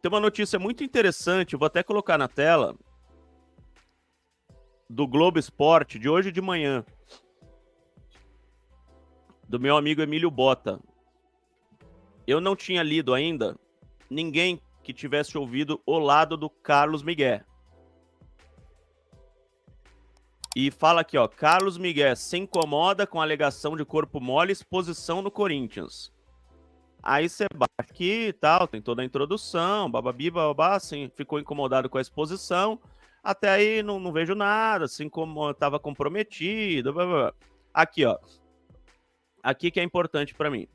Tem uma notícia muito interessante, vou até colocar na tela, do Globo Esporte, de hoje de manhã, do meu amigo Emílio Bota. Eu não tinha lido ainda ninguém que tivesse ouvido o lado do Carlos Miguel. E fala aqui, ó, Carlos Miguel se incomoda com a alegação de corpo mole e exposição no Corinthians. Aí você bate aqui e tal, tem toda a introdução, bababi, bababá, assim, ficou incomodado com a exposição. Até aí não vejo nada, assim como estava comprometido. Bababá. Aqui, ó. Aqui que é importante para mim.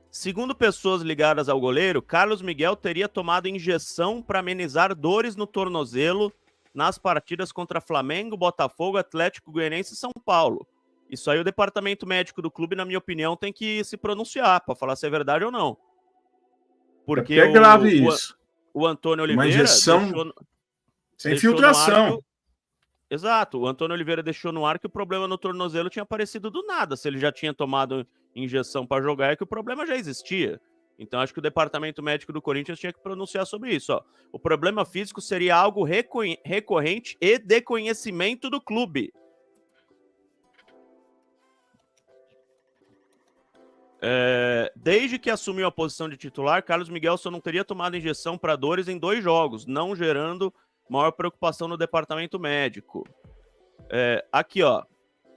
Segundo pessoas ligadas ao goleiro, Carlos Miguel teria tomado injeção para amenizar dores no tornozelo nas partidas contra Flamengo, Botafogo, Atlético Goianiense e São Paulo. Isso aí o departamento médico do clube, na minha opinião, tem que se pronunciar para falar se é verdade ou não. Porque é grave isso. O Antônio Oliveira uma injeção sem filtração. Exato, o Antônio Oliveira deixou no ar que o problema no tornozelo tinha aparecido do nada. Se ele já tinha tomado injeção para jogar, é que o problema já existia. Então acho que o departamento médico do Corinthians tinha que pronunciar sobre isso. Ó. O problema físico seria algo recorrente e de conhecimento do clube. Desde que assumiu a posição de titular, Carlos Miguel só não teria tomado injeção para dores em 2 jogos, não gerando maior preocupação no departamento médico. Aqui, ó.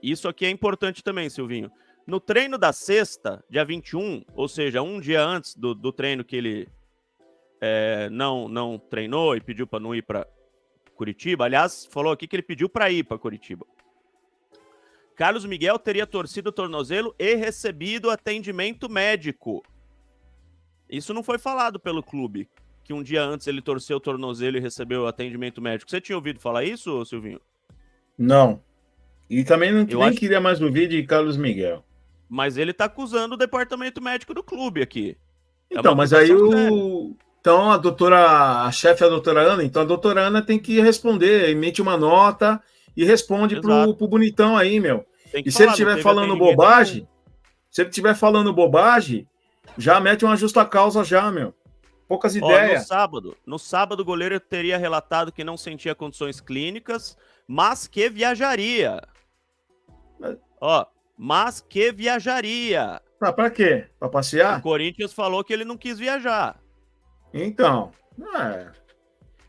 Isso aqui é importante também, Silvinho. No treino da sexta, dia 21, ou seja, um dia antes do treino que ele não treinou e pediu para não ir para Curitiba, aliás, falou aqui que ele pediu para ir para Curitiba. Carlos Miguel teria torcido o tornozelo e recebido atendimento médico. Isso não foi falado pelo clube, que um dia antes ele torceu o tornozelo e recebeu atendimento médico. Você tinha ouvido falar isso, Silvinho? Não. E também nem queria mais ouvir de Carlos Miguel. Mas ele tá acusando o departamento médico do clube aqui. Então, mas aí Então, a chefe é a doutora Ana, então a doutora Ana tem que responder, emite uma nota e responde pro bonitão aí, meu. E se ele estiver falando bobagem, já mete uma justa causa já, meu. Poucas ideias. No sábado, o goleiro teria relatado que não sentia condições clínicas, mas que viajaria. Mas que viajaria. Pra quê? Pra passear? O Corinthians falou que ele não quis viajar. Então,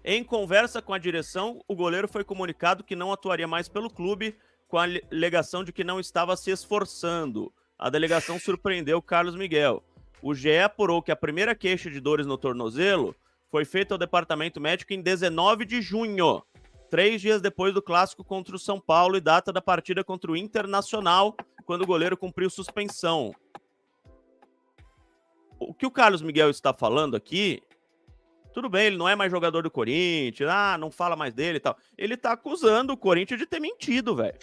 Em conversa com a direção, o goleiro foi comunicado que não atuaria mais pelo clube, com a alegação de que não estava se esforçando. A delegação surpreendeu Carlos Miguel. O GE apurou que a primeira queixa de dores no tornozelo foi feita ao departamento médico em 19 de junho, 3 dias depois do clássico contra o São Paulo e data da partida contra o Internacional, quando o goleiro cumpriu suspensão. O que o Carlos Miguel está falando aqui, tudo bem, ele não é mais jogador do Corinthians, não fala mais dele e tal. Ele tá acusando o Corinthians de ter mentido, velho.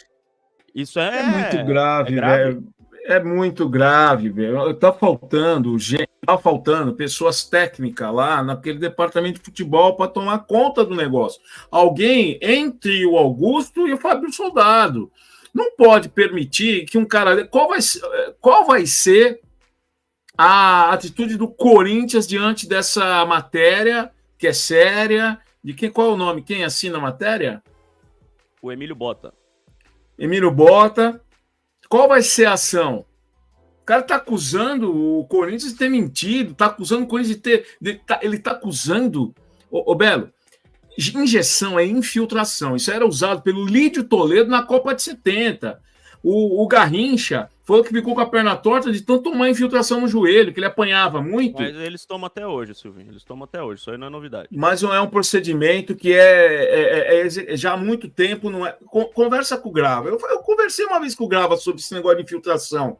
Isso é muito grave, velho. É muito grave, velho. Tá faltando pessoas técnicas lá naquele departamento de futebol para tomar conta do negócio. Alguém entre o Augusto e o Fábio Soldado. Não pode permitir que um cara... Qual vai ser a atitude do Corinthians diante dessa matéria, que é séria? Qual é o nome? Quem assina a matéria? O Emílio Bota. Emílio Bota. Qual vai ser a ação? O cara tá acusando o Corinthians de ter mentido, tá acusando o Corinthians de ter... ele tá acusando... Ô, Belo, injeção é infiltração. Isso era usado pelo Lídio Toledo na Copa de 70. O Garrincha falou que ficou com a perna torta de tanto tomar infiltração no joelho, que ele apanhava muito. Mas eles tomam até hoje, Silvinho. Eles tomam até hoje. Isso aí não é novidade. Mas não é um procedimento que já há muito tempo. Não é. Conversa com o Grava. Eu conversei uma vez com o Grava sobre esse negócio de infiltração.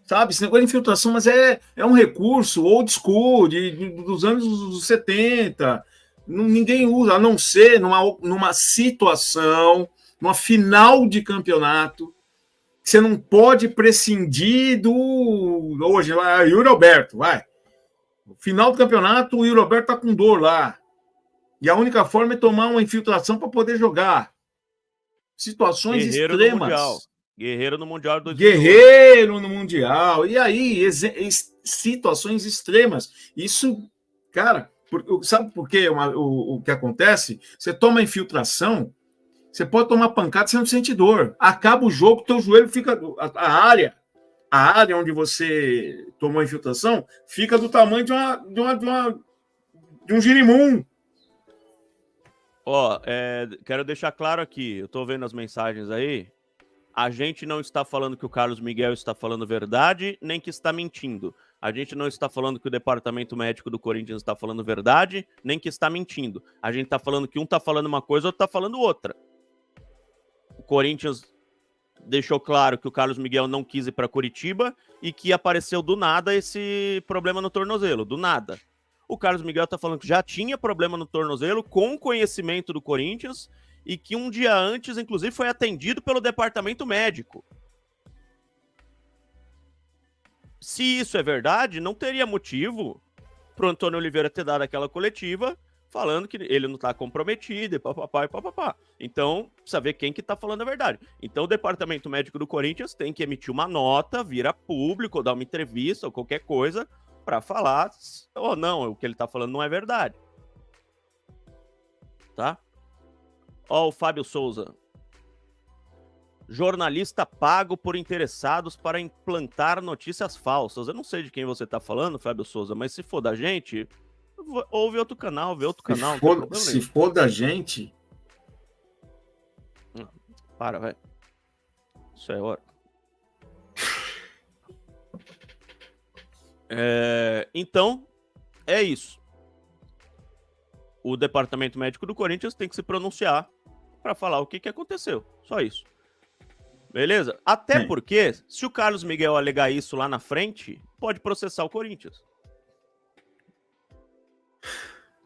Sabe? Esse negócio de infiltração, mas é um recurso old school, dos anos 70. Ninguém usa, a não ser numa situação, numa final de campeonato. Você não pode prescindir hoje lá, Yuri Alberto, vai. No final do campeonato, o Yuri Alberto tá com dor lá. E a única forma é tomar uma infiltração para poder jogar. Situações extremas. Guerreiro no Mundial 2008. Guerreiro no Mundial. E aí, situações extremas. Isso, cara, Sabe por quê? O que acontece? Você toma infiltração, você pode tomar pancada, você não sente dor. Acaba o jogo, teu joelho fica... A área onde você tomou a infiltração fica do tamanho de um girimum. Ó, quero deixar claro aqui, eu tô vendo as mensagens aí, a gente não está falando que o Carlos Miguel está falando verdade, nem que está mentindo. A gente não está falando que o departamento médico do Corinthians está falando verdade, nem que está mentindo. A gente está falando que um está falando uma coisa, outro está falando outra. O Corinthians deixou claro que o Carlos Miguel não quis ir para Curitiba e que apareceu do nada esse problema no tornozelo, do nada. O Carlos Miguel está falando que já tinha problema no tornozelo com conhecimento do Corinthians e que um dia antes, inclusive, foi atendido pelo departamento médico. Se isso é verdade, não teria motivo para o Antônio Oliveira ter dado aquela coletiva falando que ele não está comprometido e papapá e papapá. Então, precisa ver quem que está falando a verdade. Então, o departamento médico do Corinthians tem que emitir uma nota, vir a público, ou dar uma entrevista ou qualquer coisa para falar ou não, o que ele está falando não é verdade. Tá? Ó, o Fábio Souza. Jornalista pago por interessados para implantar notícias falsas. Eu não sei de quem você está falando, Fábio Souza, mas se for da gente, ouve outro canal, vê outro canal. Se for da gente... Para, velho. Isso é hora. Então, é isso. O departamento médico do Corinthians tem que se pronunciar para falar o que aconteceu. Só isso. Beleza? Até porque, se o Carlos Miguel alegar isso lá na frente, pode processar o Corinthians.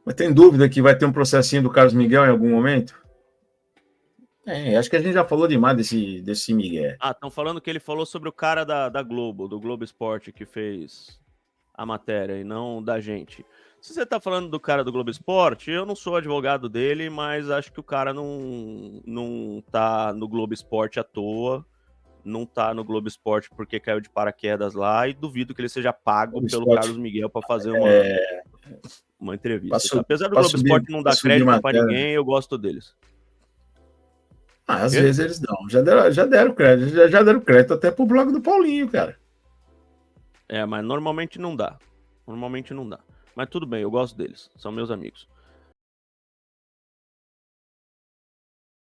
Mas tem dúvida que vai ter um processinho do Carlos Miguel em algum momento? Acho que a gente já falou demais desse Miguel. Estão falando que ele falou sobre o cara da Globo, do Globo Esporte, que fez a matéria, e não da gente. Se você tá falando do cara do Globo Esporte, eu não sou advogado dele, mas acho que o cara não tá no Globo Esporte à toa, não tá no Globo Esporte porque caiu de paraquedas lá, e duvido que ele seja pago pelo Carlos Miguel para fazer uma entrevista. Apesar do Globo Esporte não dar crédito para ninguém, eu gosto deles. Às vezes eles dão. Já deram crédito. Já deram crédito até pro blog do Paulinho, cara. Mas normalmente não dá. Mas tudo bem, eu gosto deles. São meus amigos.